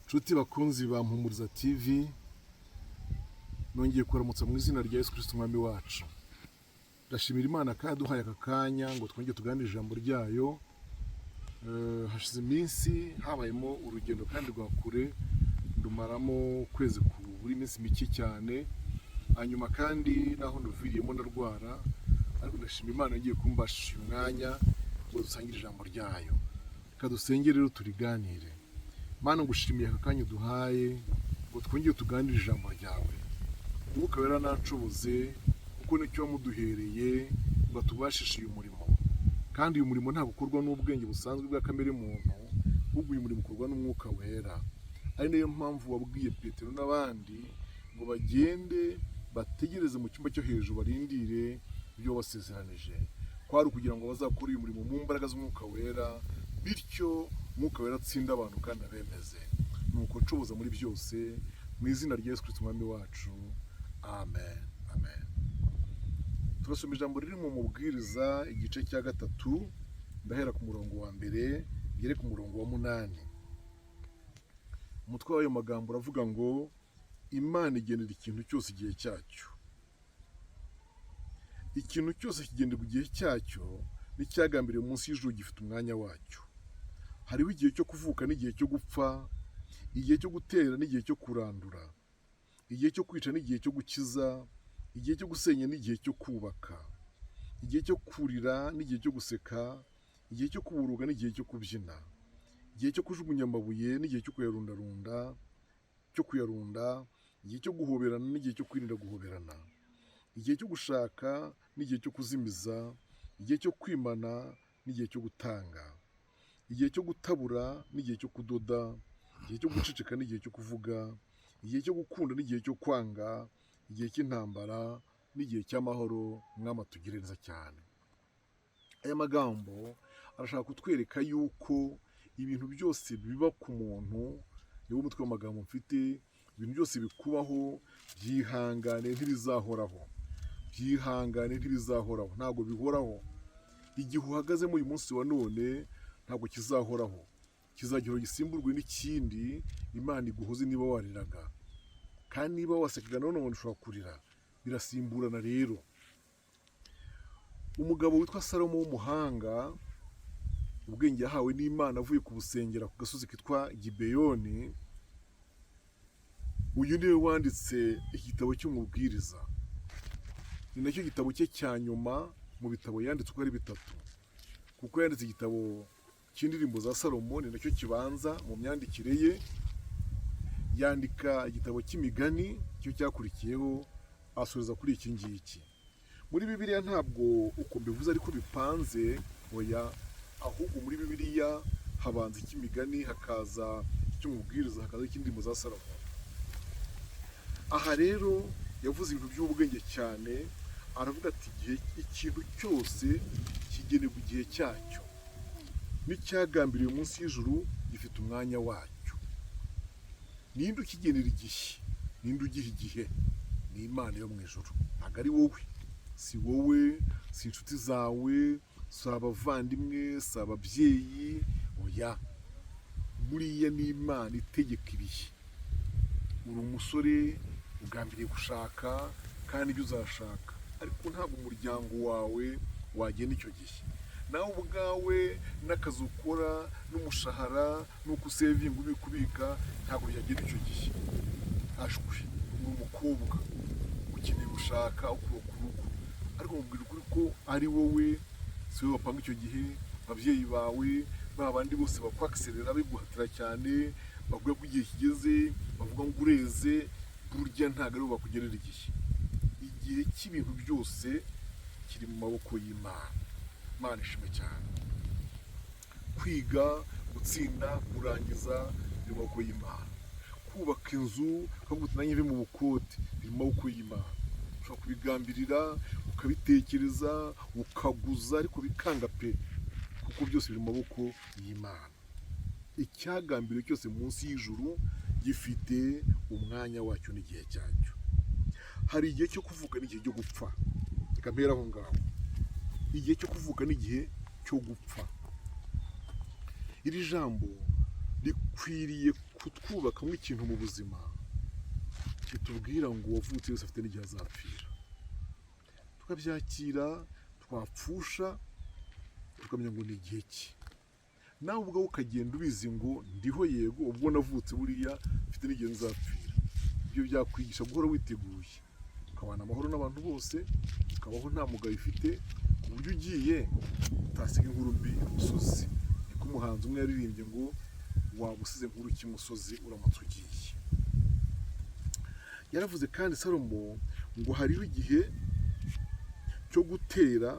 Nshuti bakunzi ba Mpumuriza TV, nongeye kuramutsa mu izina rya Yesu Kristo umwami wacu. Ndashimira Imana ko yaduhaye aka kanya ngo twongere tuganire ijambo ryayo. Hashize iminsi habayemo urugendo kandi rwa kure, ndumaramo ukwezi buri minsi mike cyane, hanyuma kandi naho nduviriyemo ndarwara, ariko ndashimira Imana ngiye kumbashisha uyu mwanya ngo dusangire ijambo ryayo. Reka dusenge rero turiganire. Mana, ngushimiye aka kanya duhaye ngo twongere tuganire ijambo ryawe. Umwuka wera nanshoboze kuko nicyo wamuduhereye ngo tubashishe uyu murimo. Kandi uyu murimo ntabwo ukorwa n'ubwenge busanzwe bwa kamere muntu, ahubwo uyu murimo ukorwa n'umwuka wera. Ari nayo mpamvu wabwiye Petero n'abandi ngo bagende bategereze mu cyumba cyo hejuru, barindire ibyo wabasezeranije. Kwari ukugira ngo bazakore uyu murimo mu mbaraga z'umwuka wera, bityo umwuka wera atsinda abantu kandi abemeze. Nuko nshoboza muri byose mu izina rya Yesu Kristo umwami wacu, amen. Amen. Turasoma ijambo riri mu Mubwiriza igice cya 3, ndahera ku murongo wa 1 ngere ku murongo wa 8. Umutwe w'ayo magambo uravuga ngo Imana igenera ikintu cyose igihe cyacyo. Ikintu cyose kigendera igihe cyacyo, n'icyagambiriwe munsi y'ijuru gifite umwanya wacyo. Hariho igihe cyo kuvuka n'igihe cyo gupfa, igihe cyo gutera n'igihe cyo kurandura, igihe cyo kwica n'igihe cyo gukiza, igihe cyo gusenya n'igihe cyo kubaka, igihe cyo kurira n'igihe cyo guseka, igihe cyo kuburuga n'igihe cyo kubyina, igihe cyo kujugunya amabuye n'igihe cyo kuyarunda, igihe cyo guhoberana n'igihe cyo kwirinda guhoberana, igihe cyo gushaka n'igihe cyo kuzimiza, igihe cyo kwimana n'igihe cyo gutanga, igihe cyo gutabura n'igihe cyo kudoda, igihe cyo guceceka n'igihe cyo kuvuga, igihe cyo gukunda n'igihe cyo kwanga, igihe cy'intambara n'igihe cy'amahoro. Mwami atugire neza cyane. Aya magambo arashaka kutwereka yuko ibintu byose biba ku muntu, niwo mutwe w'amagambo mfite, ibintu byose bikubaho byihangane ntibizahoraho. Byihangane ntibizahoraho, ntabwo bihoraho. Igihe uhagazemo uyu munsi wa none ntabwo kizahoraho, kizageraho gisimburwe n'ikindi Imana iguhoze niba wariraga. Kandi niba wasekaga none ushobora kurira, birasimburana rero. Umugabo witwa Salomo w'umuhanga, ubwenge yahawe n'Imana avuye kubusengera ku gasozi kitwa Gibeyoni, uyu niwe wanditse igitabo cy'Umubwiriza. Ni nacyo gitabo cye cya nyuma mu bitabo yanditse uko ari 3, kuko yanditse igitabo cy'indirimbo za Salomo, ni nacyo kibanza mu myandikire ye. Yandika igitabo cy'imigani, cyo cyakurikiyeho, asoreza kuri iki ngiki. Muri Bibiliya ntabwo uko mbivuze ariko bipanze, oya, ahubwo muri Bibiliya habanza icy'imigani, hakaza icy'Umubwiriza, hakaza icy'indirimbo za Salomo. Aha rero yavuze ibintu by'ubwenge cyane, aravuga ati ikintu cyose kigenerwa igihe cyacyo, n'icyagambiriwe munsi y'ijuru gifite umwanya wacyo. Ninde ukigenera igihe? Ninde ugiha igihe? Ni Imana yo mu ijuru. Ntabwo ari wowe, si wowe, si inshuti zawe, si abavandimwe, si ababyeyi, oya. Buriya ni Imana itegeka ibihe. Uri umusore ugambiriye gushaka kandi ibyo uzashaka, ariko ntabwo umuryango wawe wagena icyo gihe. Nawe ubwawe n'akazi ukora n'umushahara n'uko usevinga ubika ntabwo byagenda icyo gihe. Ashwi, uri umukobwa ukeneye gushaka ukubaka urugo, ariko mubwira ukuri ko ari wowe, si wowe wapanga icyo gihe. Ababyeyi bawe ba bandi bose bakwakiserera biguhatira cyane, bavuga ko igihe kigeze, bavuga ngo ureze, burya ntabwo ari bo bakugenera igihe. Igihe cy'ibintu byose kiri mu maboko y'Imana. Imana ishimwe cyane. Kwiga, gutsinda, kurangiza biri mu maboko y'Imana. Kubaka inzu ukavuga uti nanjye mve mu bukode, biri mu maboko y'Imana. Ushobora kubigambirira, ukabitekereza, ukaguza, ariko bikanga pe, kuko byose biri mu maboko y'Imana. Icyagambiriwe cyose munsi y'ijuru gifite umwanya wacyo n'igihe cyacyo. Hari igihe cyo kuvuka n'igihe cyo gupfa. Reka mpera aho ngaho. Igihe cyo kuvuka n'igihe cyo gupfa. Iri jambo rikwiriye kutwubakamo ikintu mu buzima kitubwira ngo uwavutse wese afite n'igihe azapfira, tukabyakira, twapfusha tukamenya ngo ni igihe cye. Nawe ubwawe ukagenda ubizi ngo ndiho yego, ubwo navutse buriya mfite n'igihe nzapfira. Ibyo byakwigisha guhora witeguye, ukabana amahoro n'abantu bose, ukabaho nta mugayo ufite, ku buryo ugiye utasiga inkuru mbi imusozi. Niko umuhanzi umwe yaririmbye ngo waba usize inkuru cy'imusozi uramutse ugiye. Yaravuze kandi Salomo ngo hariho igihe cyo gutera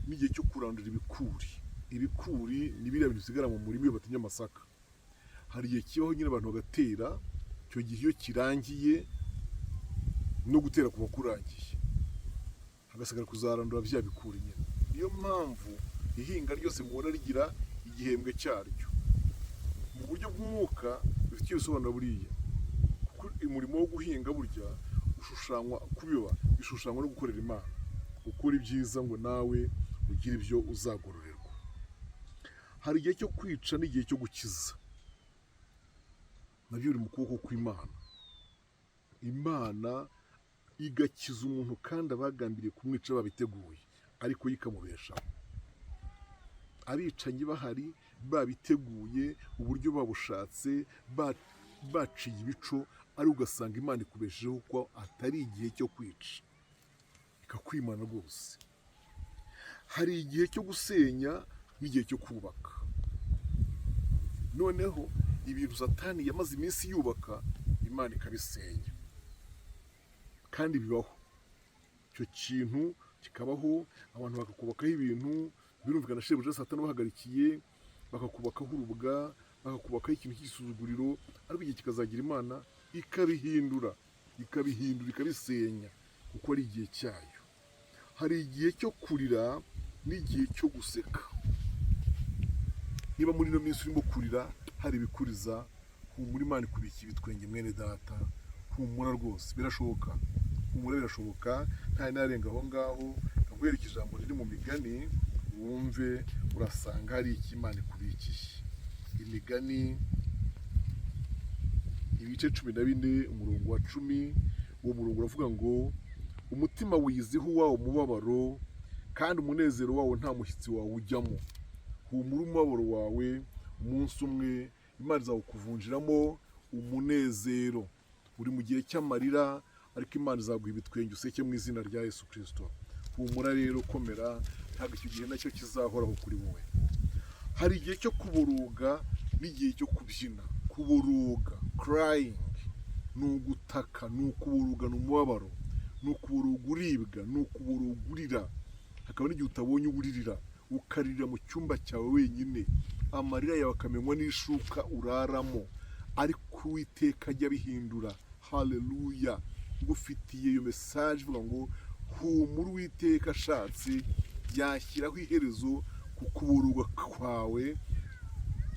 n'igihe cyo kurandura ibikuri. Ibikuri ni biriya bintu bisigara mu murima iyo batemye amasaka. Hari igihe kibaho nyine abantu bagatera, icyo gihe iyo kirangiye no gutera kuba kurangiye, hagasigara kuzarandura bya bikuri nyine. Niyo mpamvu ihinga ryose mubona rigira igihembwe cyaryo. Mu buryo bw'umwuka bifite ibisobanuro buriya, kuko umurimo wo guhinga burya ushushanywa, kubiba bishushanywa no gukorera Imana, gukora ibyiza ngo nawe ugire ibyo uzagororerwa. Hari igihe cyo kwica n'igihe cyo gukiza, nabyo biri mu kuboko kw'Imana. Imana igakiza umuntu kandi abagambiriye kumwica babiteguye, ariko yo ikamubeshaho. Abicanyi bahari babiteguye, uburyo babushatse, baciye ibico, ariko ugasanga Imana ikubeshejeho ko atari igihe cyo kwica, ikakwimana rwose. Hari igihe cyo gusenya n'igihe cyo kubaka. Noneho ibintu Satani yamaze iminsi yubaka, Imana ikabisenya. Kandi bibaho, icyo kintu kikabaho, abantu bakakubakaho ibintu, birumvikana shebuja Satani bahagarikiye, bakakubakaho urubwa, bakakubakaho ikintu cy'isuzuguriro, ariko igihe kikazagira Imana ikabihindura, ikabisenya, kuko ari igihe cyayo. Hari igihe cyo kurira n'igihe cyo guseka. Niba muri ino minsi urimo kurira, hari ibikuriza, humura, Imana ikubika ibitwenge mwene data, humura rwose, birashoboka, humura, birashoboka, nta narenga aho ngaho. Ndaguhereka ijambo riri mu Migani, wumve, urasanga hari icyo Imana ikubikiye. Imigani ibice 14 umurongo wa 10, uwo murongo uravuga ngo umutima wiyiziho uwawo mubabaro, kandi umunezero wawo nta mushyitsi wawe ujyamo. Humura umubabaro wawe, umunsi umwe Imana izawukuvunjiramo umunezero. Uri mu gihe cy'amarira, ariko Imana izaguha ibitwenge useke mu izina rya Yesu Kristo. Humura rero, komera, ntabwo icyo gihe nacyo kizahoraho kuri wowe. Hari igihe cyo kuboroga n'igihe cyo kubyina. Kuboroga, crying, ni ugutaka, ni ukuboroga, ni umubabaro, ni ukuboroga uribwa, ni ukuboroga urira. Hakaba n'igihe utabonye uburirira, ukaririra mu cyumba cyawe wenyine, amarira yawe akamenywa n'ishuka uraramo, ariko Uwiteka ajya abihindura. Haleluya! ngufitiye iyo message ivuga ngo humura, Uwiteka ashatse yashyiraho iherezo ku kubururwa kwawe,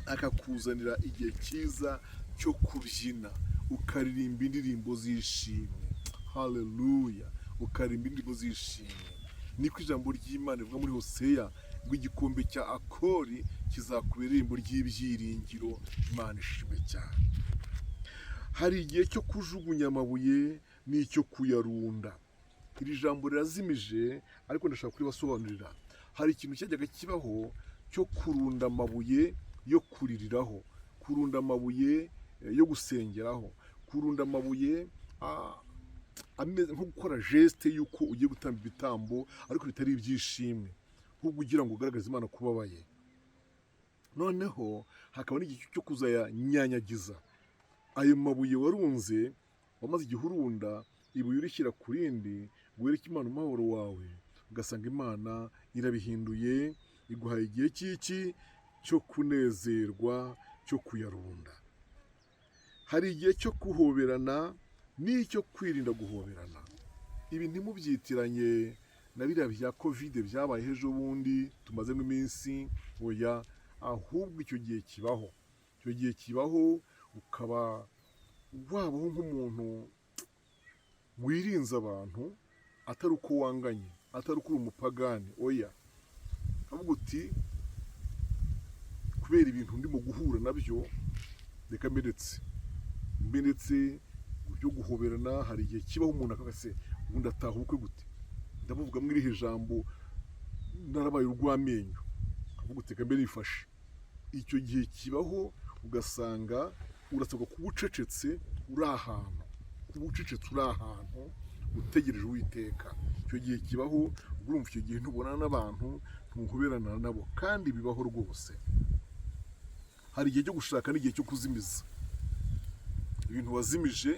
akakuzanira igihe cyiza cyo kubyina, ukaririmba indirimbo zishimye. Haleluya! ukaririmba indirimbo zishimye. Niko ijambo ry'Imana rivuga muri Hoseya ngo igikombe cya Akori kizakubera irembo ry'ibyiringiro. Imana ishimwe cyane. Hari igihe cyo kujugunya amabuye n'icyo kuyarunda. Iri jambo rirazimije, ariko ndashaka kuribasobanurira. Hari ikintu cyajyaga kibaho cyo kurunda amabuye yo kuririraho, kurunda amabuye yo gusengeraho, kurunda amabuye ameze nko gukora geste yuko ugiye gutamba ibitambo, ariko bitari ibyishimwe, ahubwo ugira ngo ugaragaze Imana kubabaye. Noneho hakaba n'igihe cyo kuzayanyanyagiza. Ayo mabuye warunze, wamaze igihe urunda, ibuye urishyira ku rindi, wereke Imana umubabaro wawe, ugasanga Imana irabihinduye, iguhaye igihe cy'iki cyo kunezerwa, cyo kuyarunda. Hari igihe cyo guhoberana n'icyo kwirinda guhoberana. Ibi ntimubyitiranye na biriya bya Covid byabaye ejo bundi tumazemo iminsi, oya, ahubwo icyo gihe kibaho. Icyo gihe kibaho, ukaba wabaho nk'umuntu wirinze abantu, atari uko wanganye, atari uko uri umupagani, oya, avuga uti kubera ibintu ndimo guhura nabyo, reka mberetse mbe ndetse byo guhoberana hari igihe kibaho umuntu akavuga se ubundi ataha ubukwe gute, ndabuvuga muri irihe jambo narabaye urw'amenyo, avuga uteka mbe nifashe. Icyo gihe kibaho ugasanga urasabwa kuba ucecetse uri ahantu, utegereje Uwiteka. Icyo gihe kibaho, urumva icyo gihe ntubonana n'abantu, ntuhoberana nabo, kandi bibaho rwose. Hari igihe cyo gushaka n'igihe cyo kuzimiza ibintu wazimije,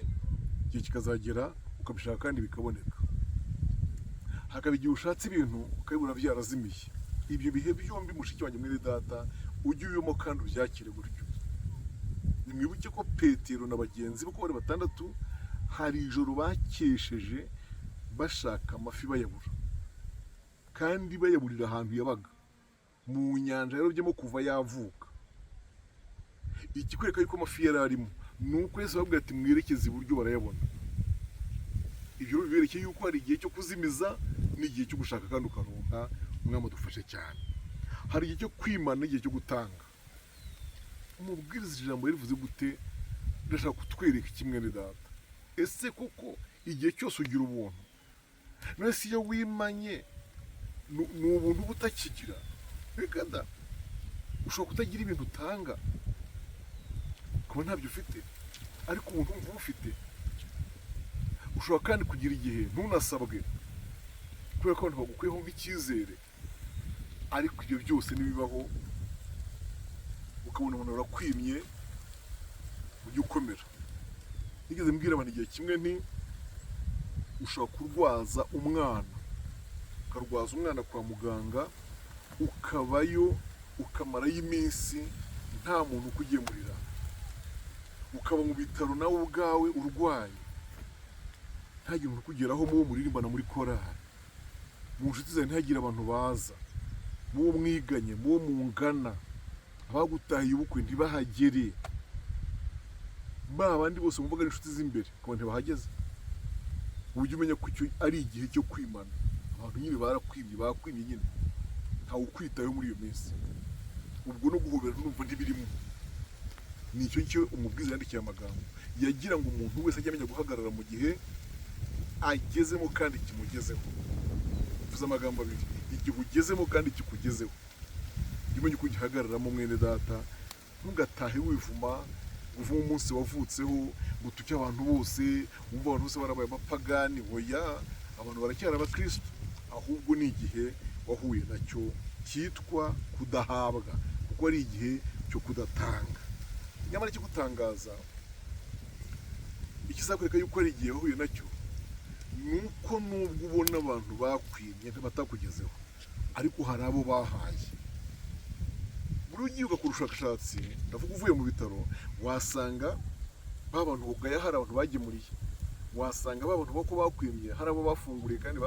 igihe kikazagera ukabishaka kandi bikaboneka. Hakaba igihe ushatse ibintu ukabibona byarazimiye. Ibyo bihe byombi mushiki wanjye mwene data ujye ubibamo kandi ubyakire gutyo. Nimwibuke ko Petero na bagenzi be uko bari batandatu, hari ijoro bakesheje bashaka amafi bayabura, kandi bayaburira ahantu yabaga mu nyanja yarobyemo kuva yavuka. Ikikwereka yuko amafi yari arimo ni uko Yesu ababwira ati mwerekeze iburyo barayabona. Ibyo biberekeye yuko hari igihe cyo kuzimiza n'igihe cyo gushaka kandi ukaronka. Umwami adufashe cyane. Hari igihe cyo kwimana n'igihe cyo gutanga. Umubwiriza ijambo rivuze gute? Ndashaka kutwereka kimwe ne data. Ese koko igihe cyose ugira ubuntu? Nese iyo wimanye ni ubuntu butakigira? Reka da, ushobora kutagira ibintu utanga kuba ntabyo ufite, ariko ubuntu wumva ufite. Ushobora kandi kugira igihe ntunasabwe kubera ko abantu bagukwiyeho nk'icyizere, ariko ibyo byose nibibaho ukabona umuntu arakwimye, ujye ukomera. Nigeze mbwira abantu igihe kimwe nti ushobora kurwaza umwana, ukarwaza umwana kwa muganga, ukabayo ukamarayo iminsi nta muntu ukugemurira, ukaba mu bitaro nawe ubwawe urwaye, ntagire umuntu ukugeraho muwo muririmbana muri korali, mu nshuti zawe ntihagire abantu baza, muwo mwiganye, muwo mungana, abagutahiye ubukwe ntibahagere, ba bandi bose mvuga ari inshuti z'imbere ukaba ntibahageze. Ujye umenya ko icyo ari igihe cyo kwimana. Abantu nyine bakwimye nyine, ntawe ukwitayeho muri iyo minsi. Ubwo no guhobera numva ntibirimo. Ni icyo cyo umubwiza yandikiye amagambo yagira ngo umuntu wese ajye amenya guhagarara mu gihe agezemo kandi kimugezeho. Bivuze amagambo abiri, igihe ugezemo kandi kikugezeho. Jya umenya uko ugihagararamo mwene data, ntugatahe wivuma umunsi wavutseho ngo tuke abantu bose, wumva abantu bose barabaye abapagani. Oya, abantu baracyari abakristo, ahubwo ni igihe wahuye nacyo cyitwa kudahabwa, kuko ari igihe cyo kudatanga. Nyamara ikigutangaza, ikizakwereka yuko ari igihe wahuye nacyo, nuko nubwo ubona abantu bakwimye batakugezeho, ariko hari abo bahaye. Buri ugiye ugakora ubushakashatsi, ndavuga uvuye mu bitaro, wasanga ba bantu ugaya hari abantu bagemuriye, wasanga ba bantu bako bakwimye hari abo bafunguriye kandi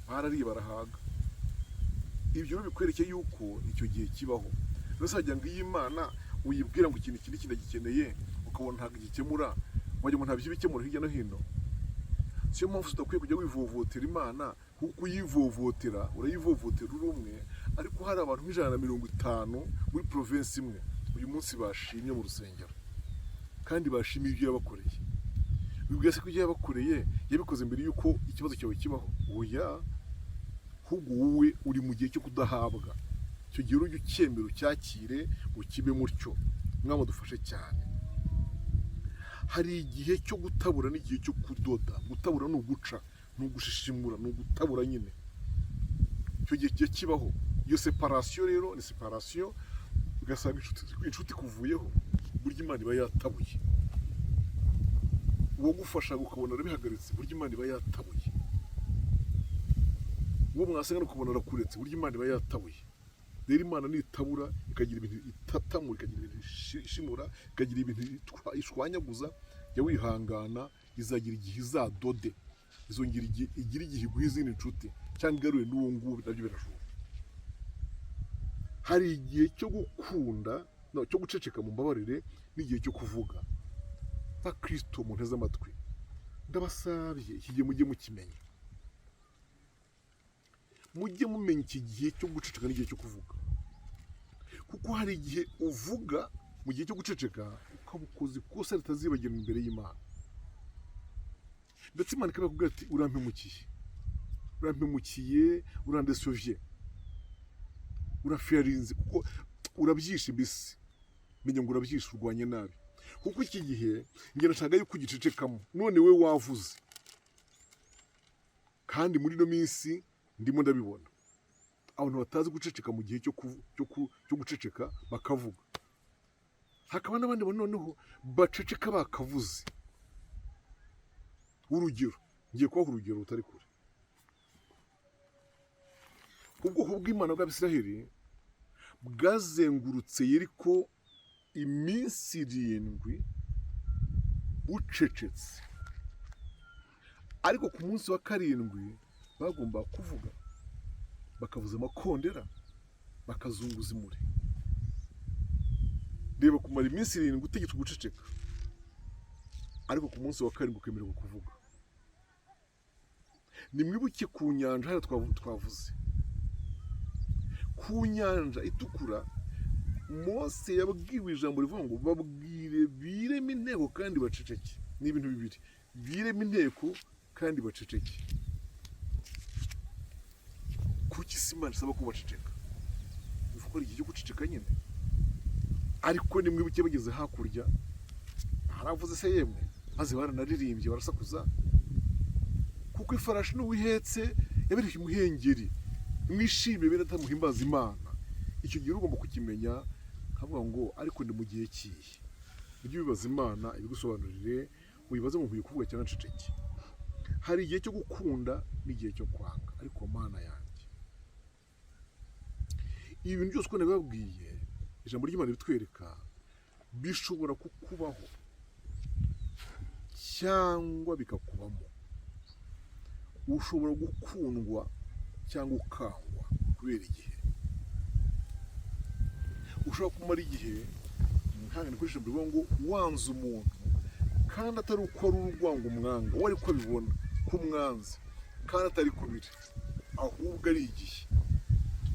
barariye barahaga. Ibyo bikwerekeye yuko icyo gihe kibaho. Rero sajya ngo iyi Imana uyibwira ngo ikintu kindi kindagikeneye, ukabona ntabwo gikemura, wajya ngo ntabyo bikemura hirya no hino. Siyo mpamvu udakwiye kujya wivovotera Imana, kuko uyivovotera urayivovotera uri umwe, ariko hari abantu nk'ijana muri province imwe uyu munsi bashimye mu rusengero, kandi bashimiye ibyo yabakoreye. Bibwira se ko ibyo yabakoreye yabikoze mbere yuko ikibazo cyawe kibaho? Oya, ahubwo wowe uri mu gihe cyo kudahabwa. Icyo gihe ujye ucyemera ucyakire, ukibe mutyo. Mwami adufashe cyane. Hari igihe cyo gutabura n'igihe cyo kudoda. Gutabura ni uguca, ni ugushishimura, ni ugutabura nyine. Icyo gihe kigiye kibaho. Iyo separation rero ni separation, ugasanga inshuti kuvuyeho, burya Imana iba yatabuye. Uwo gufasha ukabona arabihagaritse, burya Imana iba yatabuye. Uwo mwasanga ukabona arakuretse, burya Imana iba yatabuye. Rero Imana nitabura ikagira ibintu itatamura, ikagira ibintu ishimura, ikagira ibintu ishwanyaguza, jya wihangana, izagira igihe izadode, izongera igira igihe iguha izindi nshuti, cyangwa igarure n'uwo nguwo, nabyo birashoboka. Hari igihe cyo gukunda, cyo guceceka mu mbabarire, n'igihe cyo kuvuga. Kristo munteze amatwi, ndabasabye iki gihe mujye mukimenya. Mujye mumenya iki gihe cyo guceceka n'igihe cyo kuvuga, kuko hari igihe uvuga mu gihe cyo guceceka ukaba ukoze ikosa ritazibagirana imbere y'Imana, ndetse Imana ikabakubwira ati urampemukiye, urandesovye, urafiyarinze, kuko urabyishe mbese, menya ngo urabyishe, urwanye nabi, kuko iki gihe njye nashaka yuko ugicecekamo, none we wavuze, kandi muri ino minsi ndimo ndabibona abantu batazi guceceka mu gihe cyo guceceka bakavuga, hakaba n'abandi noneho baceceka bakavuze. Urugero, ngiye kubaha urugero rutari kure. Ubwoko bw'Imana bw'Abisiraheli bwazengurutse Yeriko iminsi 7 bucecetse, ariko ku munsi wa 7 bagomba kuvuga, bakavuza amakondera, bakazunguza imuri. Reba, kumara iminsi 7 utegetswe guceceka, ariko ku munsi wa 7 ukemererwa kuvuga. Nimwibuke ku nyanja hano twavuze, ku nyanja itukura Mose yabwiwe ijambo rivuga ngo babwire bireme inteko kandi baceceke. Ni ibintu bibiri, bireme inteko kandi baceceke. Kuki Imana isaba ko baceceka? Uvuga ko ari igihe cyo guceceka nyine, ariko nimwibuke bageze hakurya haravuze se yemwe, maze baranaririmbye barasakuza, kuko ifarashi n'uwihetse yabereye umuhengeri. Mwishime bene atamuhimbaza Imana. Icyo gihe ugomba kukimenya, kavuga ngo ariko ndi mu gihe kihe. Ujye ubibaza Imana ibigusobanurire, wibaze ngo nkwiye kuvuga cyangwa nceceke. Hari igihe cyo gukunda n'igihe cyo kwanga, ariko Mana yanjye, ibi bintu byose uko nabibabwiye, ijambo ry'Imana ritwereka bishobora kukubaho cyangwa bikakubamo. Ushobora gukundwa cyangwa ukangwa kubera igihe. Ushobora kumara igihe nkange nikoresha mbivuga ngo wanze umuntu, kandi atari uko ari urwango umwanga, wari ko abibona ko umwanze, kandi atari ko biri, ahubwo ari igihe.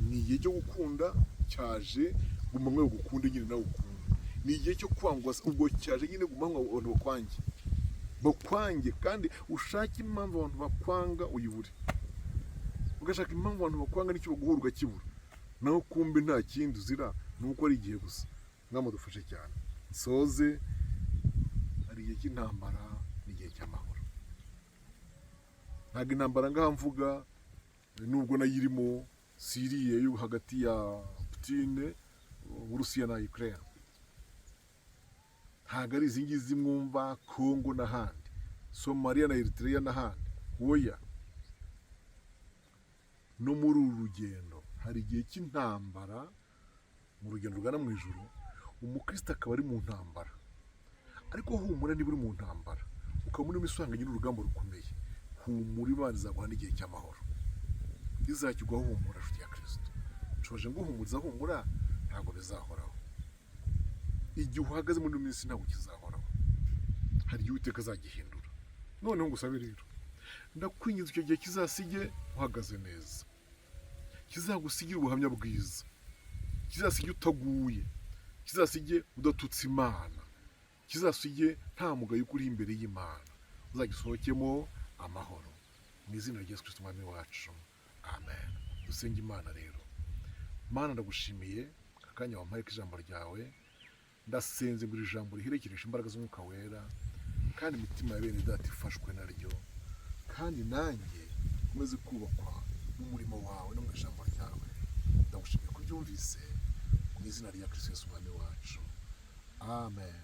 Ni igihe cyo gukunda cyaje, guma mwe gukunde nyine nawe ukunda. Ni igihe cyo kwangwa, ubwo cyaje nyine guma mwe abantu bakwange, kandi ushake impamvu abantu bakwanga uyibure. Ugashaka impamvu abantu bakwanga n'icyo baguhura ugakibura, naho kumbe nta kindi uzira, nuko ari igihe gusa. Mwadufashe cyane. Soze, hari igihe cy'intambara n'igihe cy'amahoro. Ntabwo intambara ngaha mvuga nubwo nayirimo, Siriya yo hagati ya Putin, Uburusiya na Ukraine, ntabwo ari izi ngizi mwumva Kongo n'ahandi, Somalia na Eritrea n'ahandi. Oya, no muri uru rugendo hari igihe cy'intambara. Mu rugendo rugana mu ijuru, umukristo akaba ari mu ntambara, ariko humura niba uri mu ntambara ukaba muri miswanganye n'urugamba rukomeye, humura Imana izaguha n'igihe cy'amahoro. Izakigwaho humura nshuti ya Kristo. Nshoje ngo humuriza humura, ntabwo bizahoraho. Igihe uhagaze muri minsi ntabwo kizahoraho, hari igihe Uwiteka azagihindura. Noneho ngusabe rero, ndakwinginze icyo gihe kizasige uhagaze neza, kizagusigira ubuhamya bwiza, kizasige utaguye, kizasige udatutse Imana, kizasige nta mugayo uri imbere y'Imana. Uzagisohokemo amahoro mu izina rya Yesu Kristo Umwami wacu, amen. Dusenge Imana rero. Mana, ndagushimiye akanya wampaye ijambo ryawe. Ndasenze ngo iri jambo riherekereshe imbaraga z'Umwuka Wera, kandi imitima ya bene data ifashwe naryo, kandi nanjye umaze kubakwa n'umurimo wawe no mu ijambo ryawe. Ndagushimiye ko byumvise, mu izina rya Kristo Yesu Umwami wacu, amen.